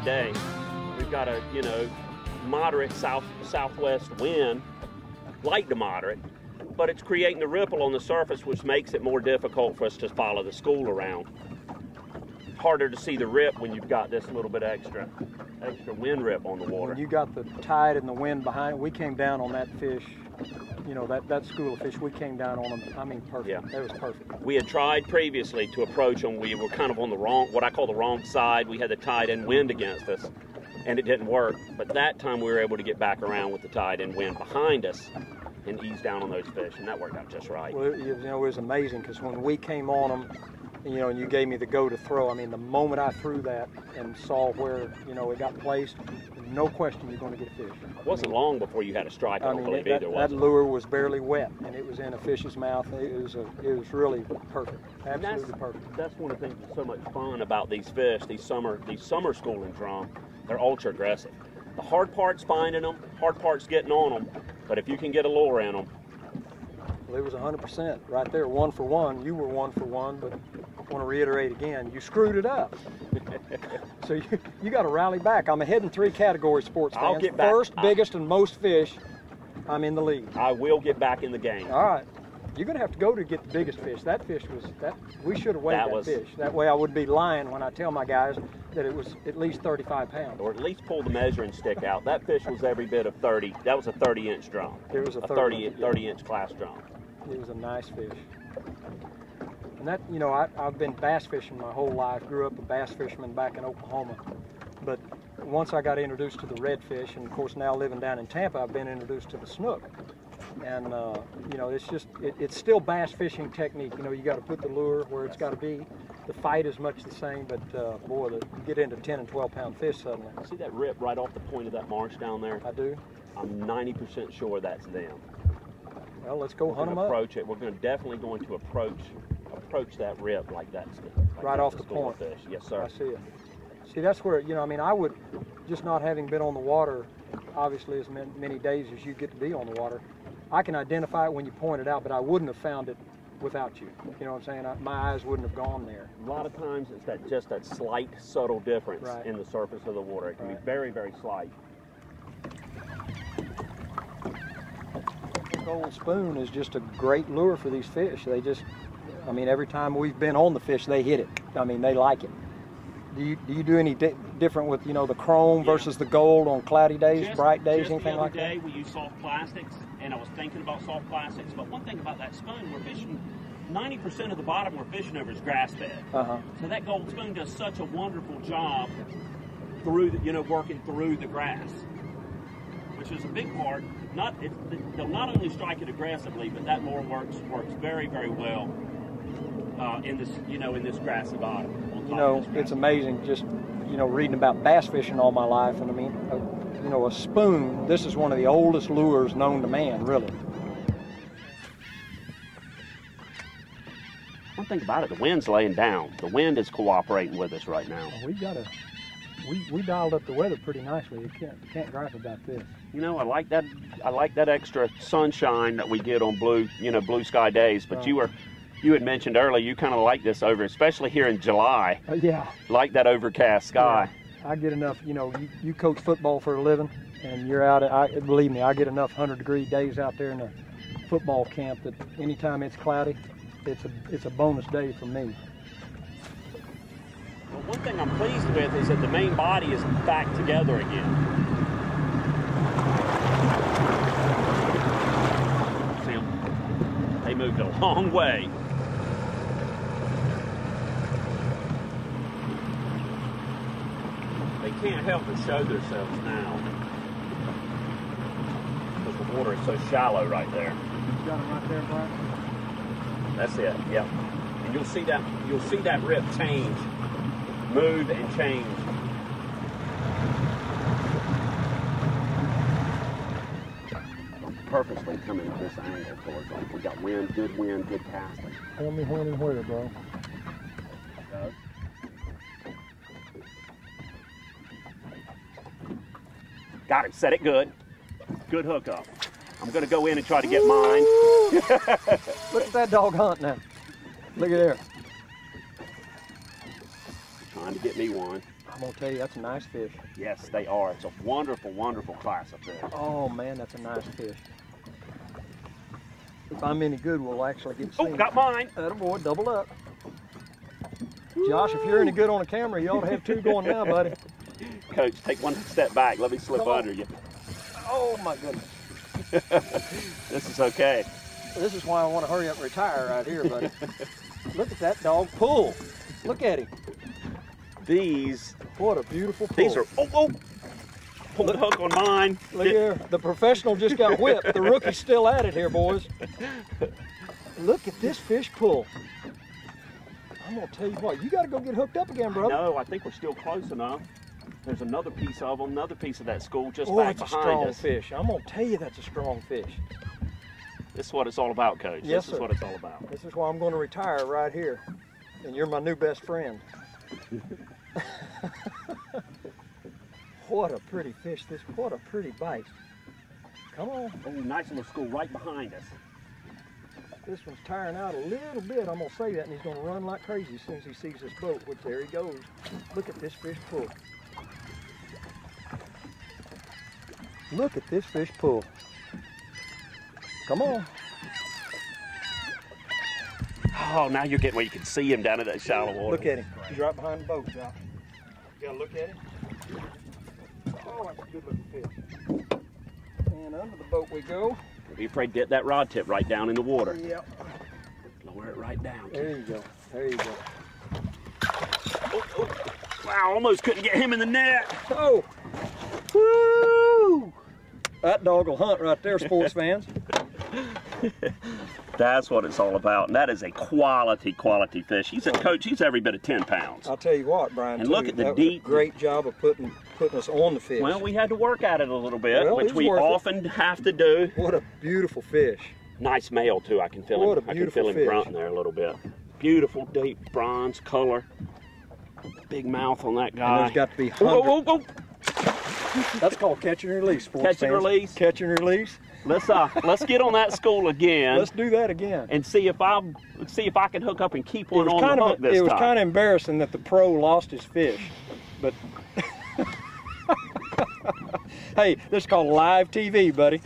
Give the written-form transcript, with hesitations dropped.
day. We've got a, you know, moderate southwest wind, light to moderate, but it's creating the ripple on the surface, which makes it more difficult for us to follow the school around. Harder to see the rip when you've got this little bit extra wind rip on the water. When you got the tide and the wind behind, we came down on that fish, you know, that school of fish, we came down on them, I mean, perfect. Yeah. That was perfect. We had tried previously to approach them. We were kind of on the wrong, what I call the wrong side. We had the tide and wind against us, and it didn't work. But that time we were able to get back around with the tide and wind behind us and ease down on those fish, and that worked out just right. Well, you know, it was amazing, because when we came on them, you know, and you gave me the go to throw, I mean, the moment I threw that and saw where, you know, it got placed, no question you're going to get a fish. It wasn't long before you had a strike, I don't believe either, was it? That lure was barely wet, and it was in a fish's mouth. It was really perfect, absolutely perfect. That's one of the things that's so much fun about these fish, these summer schooling drum. They're ultra aggressive. The hard part's finding them, hard part's getting on them, but if you can get a lure in them. Well, it was 100% right there, 1 for 1. You were 1 for 1, but I want to reiterate again, you screwed it up. So you got to rally back. I'm ahead in 3 categories, sports fans. I'll get back. First, biggest, and most fish, I'm in the lead. I will get back in the game. All right. You're going to have to go to get the biggest fish. That fish was, we should have weighed that fish. That way I would be lying when I tell my guys that it was at least 35 pounds. Or at least pull the measuring stick out. That fish was every bit of 30. That was a 30-inch drum. It was a 30-inch class drum. It was a nice fish. And that, you know, I've been bass fishing my whole life. Grew up a bass fisherman back in Oklahoma. But once I got introduced to the redfish, and of course now living down in Tampa, I've been introduced to the snook. And you know, it's just, it's still bass fishing technique. You know, you got to put the lure where it's got to be. The fight is much the same, but boy, you get into 10 and 12 pound fish suddenly. See that rip right off the point of that marsh down there? I do. I'm 90% sure that's them. Well, let's go hunt them up. Approach it. We're definitely going to approach that rip like that's right off the point. Fish. Yes, sir. I see it. See, that's where, you know, I mean, I would, just not having been on the water, obviously as many days as you get to be on the water, I can identify it when you point it out, but I wouldn't have found it without you. You know what I'm saying? My eyes wouldn't have gone there. A lot of times it's just that slight, subtle difference in the surface of the water. It can be very, very slight. Gold spoon is just a great lure for these fish. They just, I mean, every time we've been on the fish, they hit it. I mean, they like it. Do you do any different with, you know, the chrome versus the gold on cloudy days, bright days, anything like that? The other day we use soft plastics, and I was thinking about soft plastics, but one thing about that spoon, we're fishing, 90% of the bottom we're fishing over is grass bed. So that gold spoon does such a wonderful job through, you know, working through the grass, which is a big part. They'll not only strike it aggressively, but that lure works very, very well in this, you know, in this grassy bottom. You know, it's amazing just, you know, reading about bass fishing all my life, and I mean, you know, a spoon, this is one of the oldest lures known to man, really. One thing about it, the wind's laying down. The wind is cooperating with us right now. We dialed up the weather pretty nicely. You can't gripe about this. You know, I like that extra sunshine that we get on blue sky days. But you had mentioned earlier you kind of like this over, especially here in July. Yeah. Like that overcast sky. Yeah. I get enough. You know, you coach football for a living, and you're out. Believe me, I get enough 100-degree days out there in a football camp that anytime it's cloudy, it's a bonus day for me. Well, one thing I'm pleased with is that the main body is back together again. See them? They moved a long way. They can't help but show themselves now because the water is so shallow right there. You got them right there, Brian? That's it. Yep. And you'll see that rip change. Move and change. Purposely coming at this angle towards us. We got wind, good casting. Tell me when and where, bro. Got it. Set it good. Good hookup. I'm going to go in and try to get mine. Look at that dog hunt now. Look at there. Trying to get me one. I'm gonna tell you, that's a nice fish. Yes, they are. It's a wonderful, wonderful class of fish. Oh man, that's a nice fish. If I'm any good, we'll actually get seen. Oh, got mine. Attaboy, double up. Josh, if you're any good on a camera, you ought to have two going now, buddy. Coach, take one step back. Let me slip under you. Oh my goodness. This is okay. This is why I want to hurry up and retire right here, buddy. Look at that dog pull. Look at him. These. What a beautiful pull. These are, oh. Pull the hook on mine. Look here, the professional just got whipped. The rookie's still at it here, boys. Look at this fish pull. I'm gonna tell you what, you gotta go get hooked up again, brother. No, I think we're still close enough. There's another piece of them, another piece of that school just Oh, back it's a behind strong us. fish. I'm gonna tell you that's a strong fish. This is what it's all about, Coach. Yes, this is sir. what it's all about. This is why I'm gonna retire right here. And you're my new best friend. What a pretty fish this, what a pretty bite. Come on. Oh, nice little school right behind us. This one's tiring out a little bit, I'm gonna say that, and he's gonna run like crazy as soon as he sees this boat, which there he goes. Look at this fish pull. Look at this fish pull. Come on. Oh, now you're getting where you can see him down in that shallow water. Look at him. He's right behind the boat, Josh. You gotta look at him. Oh, that's a good looking fish. And under the boat we go. Don't be afraid to get that rod tip right down in the water. Yep. Lower it right down. There you go. There you go. Oh. Wow, almost couldn't get him in the net. Oh! Woo! That dog will hunt right there, sports fans. That's what it's all about, and that is a quality fish. He's a coach. He's every bit of 10 pounds. I'll tell you what, Brian. And look at the that deep. Was a great job of putting us on the fish. Well, we had to work at it a little bit, Well, which it's we worth it. often have to do. What a beautiful fish. Nice male too. I can feel What him. a I can beautiful feel him fish. grunting there a little bit. Beautiful, deep bronze color. Big mouth on that And guy. there's got to be Whoa, hundreds. whoa. That's called catch and release, sports Catch and fans. release. Catch and release. Let's get on that school again. Let's do that again. And see if I can hook up and keep one on the hook this time. It was kind of embarrassing that the pro lost his fish, but hey, this is called live TV, buddy.